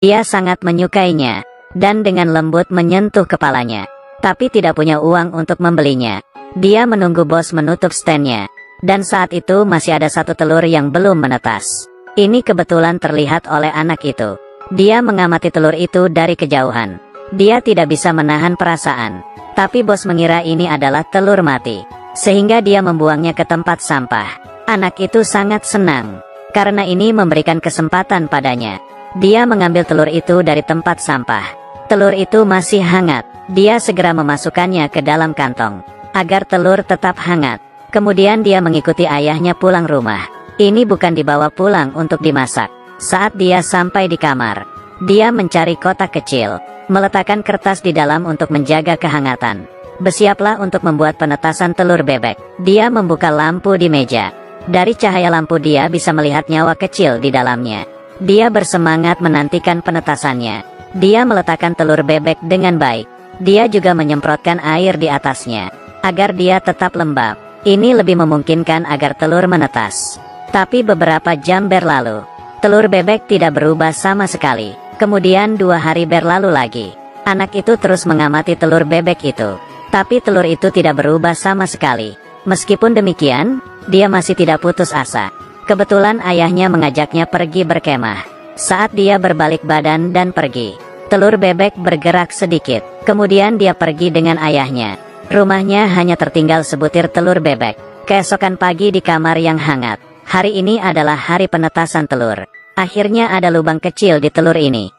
Dia sangat menyukainya, dan dengan lembut menyentuh kepalanya. Tapi tidak punya uang untuk membelinya. Dia menunggu bos menutup standnya. Dan saat itu masih ada satu telur yang belum menetas. Ini kebetulan terlihat oleh anak itu. Dia mengamati telur itu dari kejauhan. Dia tidak bisa menahan perasaan. Tapi bos mengira ini adalah telur mati. Sehingga dia membuangnya ke tempat sampah. Anak itu sangat senang. Karena ini memberikan kesempatan padanya. Dia mengambil telur itu dari tempat sampah. Telur itu masih hangat. Dia segera memasukkannya ke dalam kantong. Agar telur tetap hangat. Kemudian dia mengikuti ayahnya pulang rumah. Ini bukan dibawa pulang untuk dimasak. Saat dia sampai di kamar, dia mencari kotak kecil, meletakkan kertas di dalam untuk menjaga kehangatan. Bersiaplah untuk membuat penetasan telur bebek. Dia membuka lampu di meja. Dari cahaya lampu dia bisa melihat nyawa kecil di dalamnya. Dia bersemangat menantikan penetasannya. Dia meletakkan telur bebek dengan baik. Dia juga menyemprotkan air di atasnya, agar dia tetap lembab. Ini lebih memungkinkan agar telur menetas. Tapi beberapa jam berlalu. Telur bebek tidak berubah sama sekali. Kemudian 2 hari berlalu lagi. Anak itu terus mengamati telur bebek itu. Tapi telur itu tidak berubah sama sekali. Meskipun demikian, dia masih tidak putus asa. Kebetulan ayahnya mengajaknya pergi berkemah. Saat dia berbalik badan dan pergi, telur bebek bergerak sedikit. Kemudian dia pergi dengan ayahnya. Rumahnya hanya tertinggal sebutir telur bebek. Keesokan pagi di kamar yang hangat. Hari ini adalah hari penetasan telur. Akhirnya ada lubang kecil di telur ini.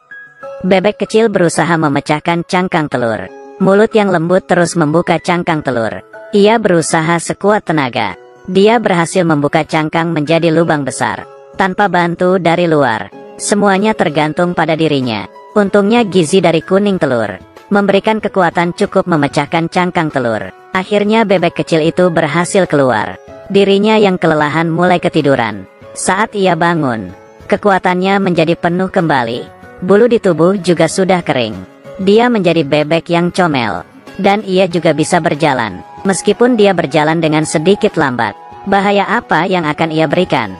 Bebek kecil berusaha memecahkan cangkang telur. Mulut yang lembut terus membuka cangkang telur. Ia berusaha sekuat tenaga. Dia berhasil membuka cangkang menjadi lubang besar. Tanpa bantu dari luar. Semuanya tergantung pada dirinya. Untungnya gizi dari kuning telur memberikan kekuatan cukup memecahkan cangkang telur. Akhirnya bebek kecil itu berhasil keluar. Dirinya yang kelelahan mulai ketiduran. Saat ia bangun, kekuatannya menjadi penuh kembali. Bulu di tubuh juga sudah kering. Dia menjadi bebek yang comel. Dan ia juga bisa berjalan. Meskipun dia berjalan dengan sedikit lambat. Bahaya apa yang akan ia berikan?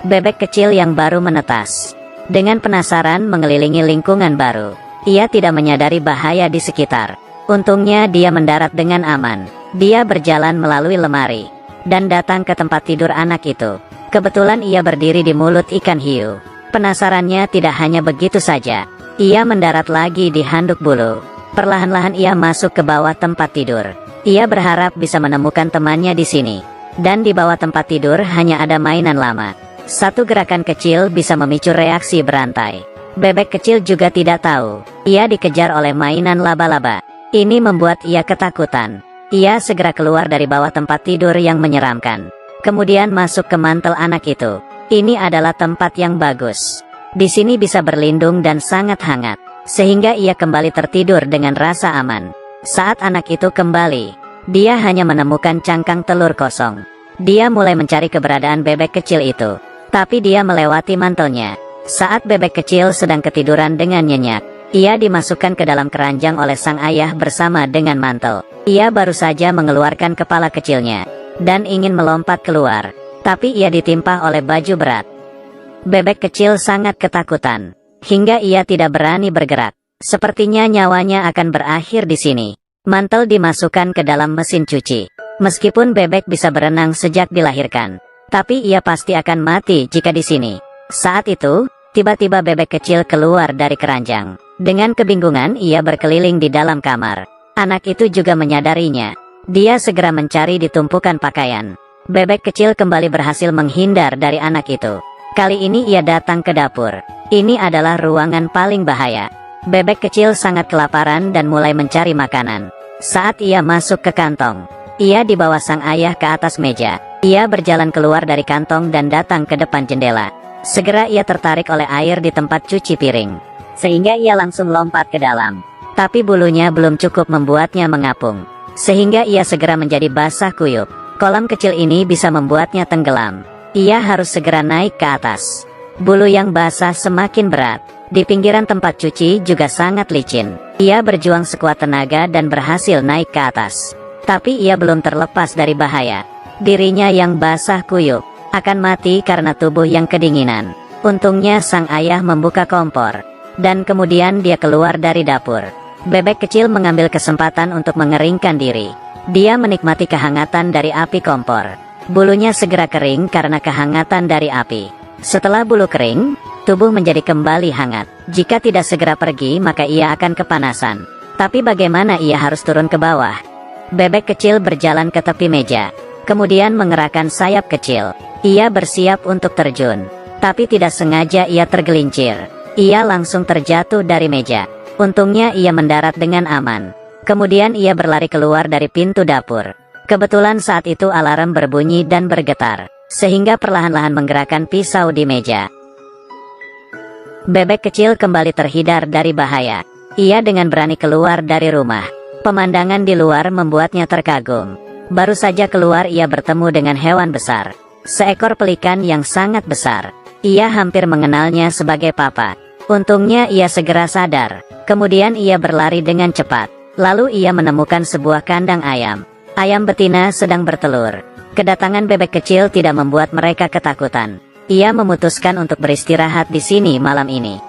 Bebek kecil yang baru menetas. Dengan penasaran mengelilingi lingkungan baru. Ia tidak menyadari bahaya di sekitar. Untungnya dia mendarat dengan aman. Dia berjalan melalui lemari. Dan datang ke tempat tidur anak itu. Kebetulan ia berdiri di mulut ikan hiu. Penasarannya tidak hanya begitu saja. Ia mendarat lagi di handuk bulu. Perlahan-lahan ia masuk ke bawah tempat tidur. Ia berharap bisa menemukan temannya di sini. Dan di bawah tempat tidur hanya ada mainan lama. Satu gerakan kecil bisa memicu reaksi berantai. Bebek kecil juga tidak tahu. Ia dikejar oleh mainan laba-laba. Ini membuat ia ketakutan. Ia segera keluar dari bawah tempat tidur yang menyeramkan. Kemudian masuk ke mantel anak itu. Ini adalah tempat yang bagus. Di sini bisa berlindung dan sangat hangat. Sehingga ia kembali tertidur dengan rasa aman. Saat anak itu kembali, dia hanya menemukan cangkang telur kosong. Dia mulai mencari keberadaan bebek kecil itu. Tapi dia melewati mantelnya. Saat bebek kecil sedang ketiduran dengan nyenyak, ia dimasukkan ke dalam keranjang oleh sang ayah bersama dengan mantel. Ia baru saja mengeluarkan kepala kecilnya, dan ingin melompat keluar. Tapi ia ditimpa oleh baju berat. Bebek kecil sangat ketakutan, hingga ia tidak berani bergerak. Sepertinya nyawanya akan berakhir di sini. Mantel dimasukkan ke dalam mesin cuci. Meskipun bebek bisa berenang sejak dilahirkan, tapi ia pasti akan mati jika di sini. Saat itu, tiba-tiba bebek kecil keluar dari keranjang. Dengan kebingungan ia berkeliling di dalam kamar. Anak itu juga menyadarinya. Dia segera mencari di tumpukan pakaian. Bebek kecil kembali berhasil menghindar dari anak itu. Kali ini ia datang ke dapur. Ini adalah ruangan paling bahaya. Bebek kecil sangat kelaparan dan mulai mencari makanan. Saat ia masuk ke kantong, ia dibawa sang ayah ke atas meja. Ia berjalan keluar dari kantong dan datang ke depan jendela. Segera ia tertarik oleh air di tempat cuci piring. Sehingga ia langsung lompat ke dalam. Tapi bulunya belum cukup membuatnya mengapung. Sehingga ia segera menjadi basah kuyup. Kolam kecil ini bisa membuatnya tenggelam. Ia harus segera naik ke atas. Bulu yang basah semakin berat. Di pinggiran tempat cuci juga sangat licin. Ia berjuang sekuat tenaga dan berhasil naik ke atas. Tapi ia belum terlepas dari bahaya. Dirinya yang basah kuyup akan mati karena tubuh yang kedinginan. Untungnya sang ayah membuka kompor. dan kemudian dia keluar dari dapur. Bebek kecil mengambil kesempatan untuk mengeringkan diri. Dia menikmati kehangatan dari api kompor. Bulunya segera kering karena kehangatan dari api. Setelah bulu kering, tubuh menjadi kembali hangat. Jika tidak segera pergi maka ia akan kepanasan. Tapi bagaimana ia harus turun ke bawah? Bebek kecil berjalan ke tepi meja. Kemudian mengerahkan sayap kecil. Ia bersiap untuk terjun. Tapi tidak sengaja ia tergelincir. Ia langsung terjatuh dari meja. Untungnya ia mendarat dengan aman. Kemudian ia berlari keluar dari pintu dapur. Kebetulan saat itu alarm berbunyi dan bergetar, sehingga perlahan-lahan menggerakkan pisau di meja. Bebek kecil kembali terhindar dari bahaya. Ia dengan berani keluar dari rumah. Pemandangan di luar membuatnya terkagum. Baru saja keluar ia bertemu dengan hewan besar. Seekor pelikan yang sangat besar. Ia hampir mengenalnya sebagai papa. Untungnya ia segera sadar. Kemudian ia berlari dengan cepat. Lalu ia menemukan sebuah kandang ayam. Ayam betina sedang bertelur. Kedatangan bebek kecil tidak membuat mereka ketakutan. Ia memutuskan untuk beristirahat di sini malam ini.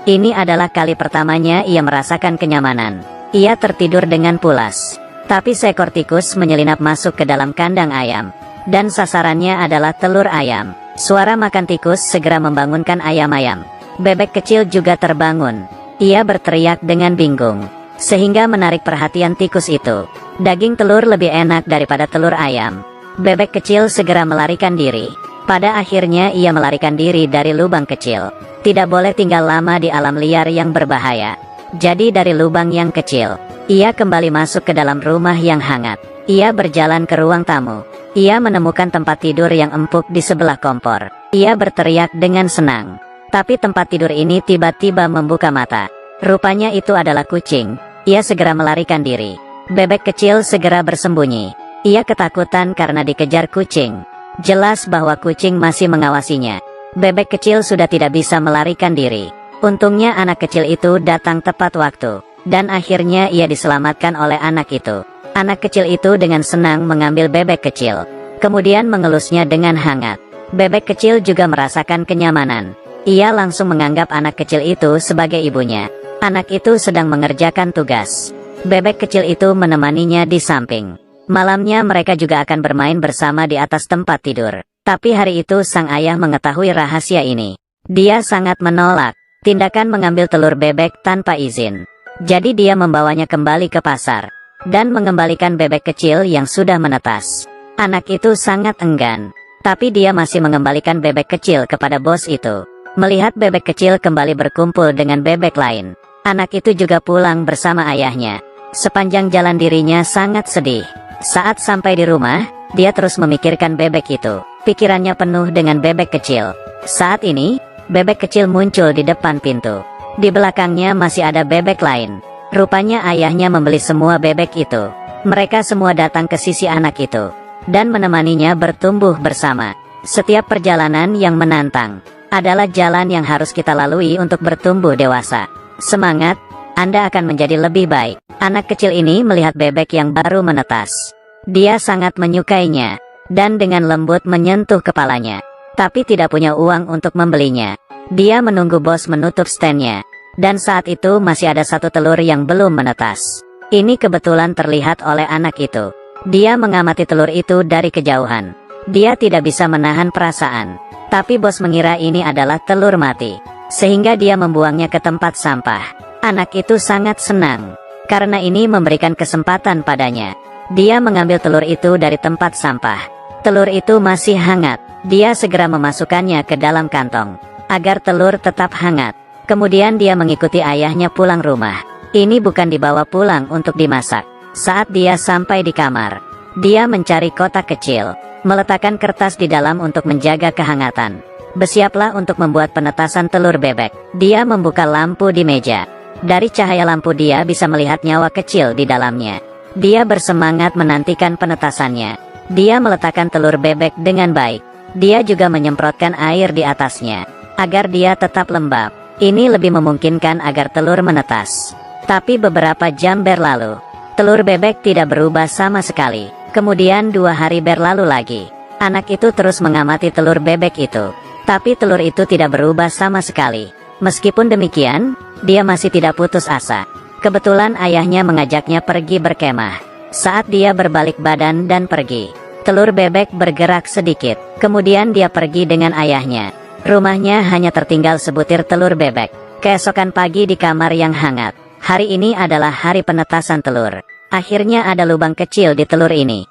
Ini adalah kali pertamanya ia merasakan kenyamanan. Ia tertidur dengan pulas. Tapi seekor tikus menyelinap masuk ke dalam kandang ayam. Dan sasarannya adalah telur ayam. Suara makan tikus segera membangunkan ayam-ayam. Bebek kecil juga terbangun. Ia berteriak dengan bingung, sehingga menarik perhatian tikus itu. Daging telur lebih enak daripada telur ayam. Bebek kecil segera melarikan diri. Pada akhirnya ia melarikan diri dari lubang kecil. Tidak boleh tinggal lama di alam liar yang berbahaya. Jadi dari lubang yang kecil, ia kembali masuk ke dalam rumah yang hangat. Ia berjalan ke ruang tamu. Ia menemukan tempat tidur yang empuk di sebelah kompor. Ia berteriak dengan senang. Tapi tempat tidur ini tiba-tiba membuka mata. Rupanya itu adalah kucing. Ia segera melarikan diri. Bebek kecil segera bersembunyi. Ia ketakutan karena dikejar kucing. Jelas bahwa kucing masih mengawasinya. Bebek kecil sudah tidak bisa melarikan diri. Untungnya anak kecil itu datang tepat waktu. Dan akhirnya ia diselamatkan oleh anak itu. Anak kecil itu dengan senang mengambil bebek kecil. Kemudian mengelusnya dengan hangat. Bebek kecil juga merasakan kenyamanan. Ia langsung menganggap anak kecil itu sebagai ibunya. Anak itu sedang mengerjakan tugas. Bebek kecil itu menemaninya di samping. Malamnya mereka juga akan bermain bersama di atas tempat tidur. Tapi hari itu sang ayah mengetahui rahasia ini. Dia sangat menolak tindakan mengambil telur bebek tanpa izin. Jadi dia membawanya kembali ke pasar. Dan mengembalikan bebek kecil yang sudah menetas. Anak itu sangat enggan. Tapi dia masih mengembalikan bebek kecil kepada bos itu. Melihat bebek kecil kembali berkumpul dengan bebek lain. Anak itu juga pulang bersama ayahnya. Sepanjang jalan dirinya sangat sedih. Saat sampai di rumah, dia terus memikirkan bebek itu. Pikirannya penuh dengan bebek kecil. Saat ini, bebek kecil muncul di depan pintu. Di belakangnya masih ada bebek lain. Rupanya ayahnya membeli semua bebek itu. Mereka semua datang ke sisi anak itu. Dan menemaninya bertumbuh bersama. Setiap perjalanan yang menantang adalah jalan yang harus kita lalui untuk bertumbuh dewasa. Semangat, Anda akan menjadi lebih baik. Anak kecil ini melihat bebek yang baru menetas. Dia sangat menyukainya. Dan dengan lembut menyentuh kepalanya. Tapi tidak punya uang untuk membelinya. Dia menunggu bos menutup standnya. Dan saat itu masih ada satu telur yang belum menetas. Ini kebetulan terlihat oleh anak itu. Dia mengamati telur itu dari kejauhan. Dia tidak bisa menahan perasaan. Tapi bos mengira ini adalah telur mati. Sehingga dia membuangnya ke tempat sampah. Anak itu sangat senang. Karena ini memberikan kesempatan padanya. Dia mengambil telur itu dari tempat sampah. Telur itu masih hangat. Dia segera memasukkannya ke dalam kantong. Agar telur tetap hangat. Kemudian dia mengikuti ayahnya pulang rumah. Ini bukan dibawa pulang untuk dimasak. Saat dia sampai di kamar, dia mencari kotak kecil, meletakkan kertas di dalam untuk menjaga kehangatan. Bersiaplah untuk membuat penetasan telur bebek. Dia membuka lampu di meja. Dari cahaya lampu dia bisa melihat nyawa kecil di dalamnya. Dia bersemangat menantikan penetasannya. Dia meletakkan telur bebek dengan baik. Dia juga menyemprotkan air di atasnya, agar dia tetap lembab. Ini lebih memungkinkan agar telur menetas. Tapi beberapa jam berlalu. Telur bebek tidak berubah sama sekali. Kemudian 2 hari berlalu lagi. Anak itu terus mengamati telur bebek itu. Tapi telur itu tidak berubah sama sekali. Meskipun demikian, dia masih tidak putus asa. Kebetulan ayahnya mengajaknya pergi berkemah. Saat dia berbalik badan dan pergi, telur bebek bergerak sedikit. Kemudian dia pergi dengan ayahnya. Rumahnya hanya tertinggal sebutir telur bebek. Keesokan pagi di kamar yang hangat. Hari ini adalah hari penetasan telur. Akhirnya ada lubang kecil di telur ini.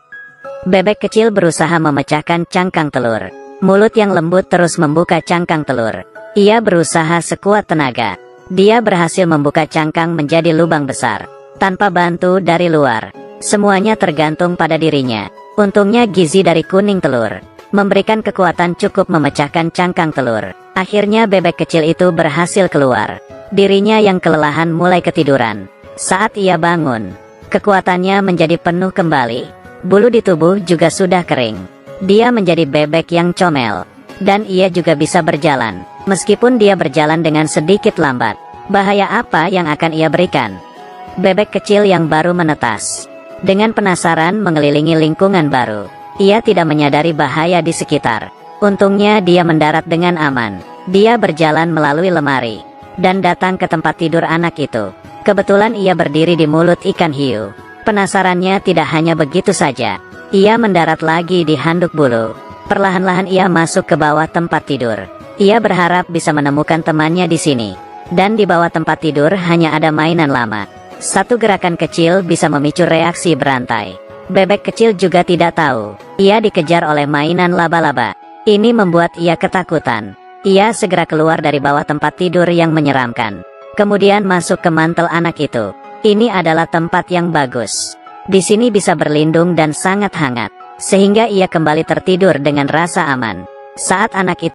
Bebek kecil berusaha memecahkan cangkang telur. Mulut yang lembut terus membuka cangkang telur. Ia berusaha sekuat tenaga. Dia berhasil membuka cangkang menjadi lubang besar. Tanpa bantu dari luar. Semuanya tergantung pada dirinya. Untungnya gizi dari kuning telur memberikan kekuatan cukup memecahkan cangkang telur. Akhirnya bebek kecil itu berhasil keluar. Dirinya yang kelelahan mulai ketiduran. Saat ia bangun, kekuatannya menjadi penuh kembali. Bulu di tubuh juga sudah kering. Dia menjadi bebek yang comel. Dan ia juga bisa berjalan. Meskipun dia berjalan dengan sedikit lambat. Bahaya apa yang akan ia berikan? Bebek kecil yang baru menetas. Dengan penasaran mengelilingi lingkungan baru. Ia tidak menyadari bahaya di sekitar. Untungnya dia mendarat dengan aman. Dia berjalan melalui lemari. Dan datang ke tempat tidur anak itu. Kebetulan ia berdiri di mulut ikan hiu. Penasarannya tidak hanya begitu saja. Ia mendarat lagi di handuk bulu. Perlahan-lahan ia masuk ke bawah tempat tidur. Ia berharap bisa menemukan temannya di sini. Dan di bawah tempat tidur hanya ada mainan lama. Satu gerakan kecil bisa memicu reaksi berantai. Bebek kecil juga tidak tahu. Ia dikejar oleh mainan laba-laba. Ini membuat ia ketakutan. Ia segera keluar dari bawah tempat tidur yang menyeramkan. Kemudian masuk ke mantel anak itu. Ini adalah tempat yang bagus. Di sini bisa berlindung dan sangat hangat. Sehingga ia kembali tertidur dengan rasa aman. Saat anak itu